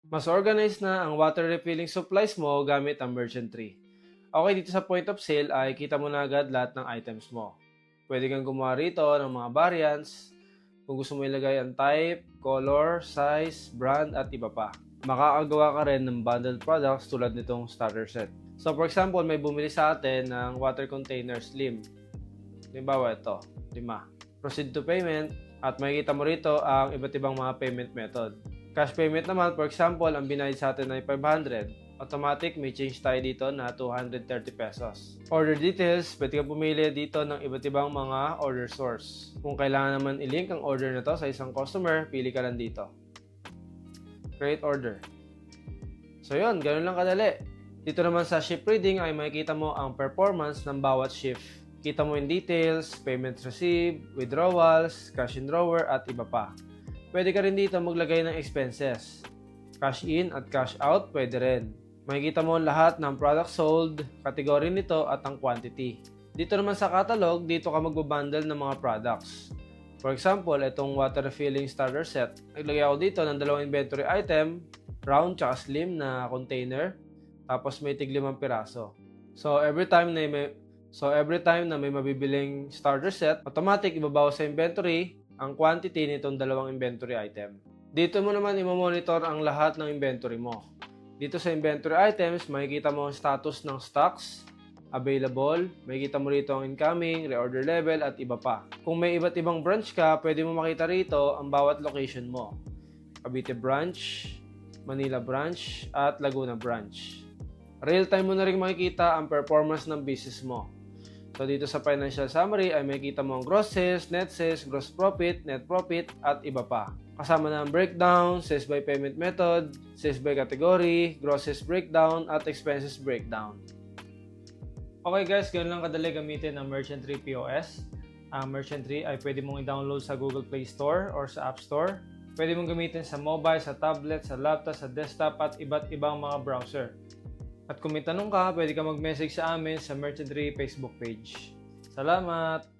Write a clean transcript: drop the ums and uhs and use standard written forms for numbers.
Mas organized na ang water refilling supplies mo gamit ang merchant tree. Okay, dito sa point of sale ay kita mo na agad lahat ng items mo. Pwede kang gumawa rito ng mga variants, kung gusto mo ilagay ang type, color, size, brand, at iba pa. Makakagawa ka rin ng bundled products tulad nitong starter set. So for example, may bumili sa atin ng water container slim. Halimbawa ito, 5. Proceed to payment at makikita mo rito ang iba't ibang mga payment method. Cash payment naman, for example, ang binayad sa atin ay 500. Automatic, may change tayo dito na 230 pesos. Order details, pwede kang pumili dito ng iba't ibang mga order source. Kung kailangan naman i-link ang order na to sa isang customer, pili ka lang dito. Create order. So yun, ganun lang kadali. Dito naman sa ship reading ay makikita mo ang performance ng bawat shift. Kita mo yung details, payments received, withdrawals, cash in drawer, at iba pa. Pwede ka rin dito maglagay ng expenses. Cash in at cash out, pwede rin. Makikita mo lahat ng product sold, category nito at ang quantity. Dito naman sa catalog, dito ka magbabundle ng mga products. For example, itong water refilling starter set. Naglagay ako dito ng 2 inventory item, round tsaka slim na container, tapos may tig 5 piraso. So every time na may mabibiling starter set, automatic ibabawas sa inventory ang quantity nitong 2 inventory item. Dito mo naman i-monitor ang lahat ng inventory mo. Dito sa inventory items, makikita mo ang status ng stocks, available, makikita mo rito ang incoming, reorder level, at iba pa. Kung may iba't ibang branch ka, pwede mo makita rito ang bawat location mo. Cavite branch, Manila branch, at Laguna branch. Real time mo na rin makikita ang performance ng business mo. So dito sa financial summary ay makikita mo ang gross sales, net sales, gross profit, net profit, at iba pa. Kasama na ang breakdown, sales by payment method, sales by category, gross sales breakdown, at expenses breakdown. Okay guys, ganun lang kadali gamitin ang Merchant Tree POS. Ang Merchant Tree ay pwede mong i-download sa Google Play Store or sa App Store. Pwede mong gamitin sa mobile, sa tablet, sa laptop, sa desktop, at iba't ibang mga browser. At kung may tanong ka, pwede ka mag-message sa amin sa Merchant Tree Facebook page. Salamat!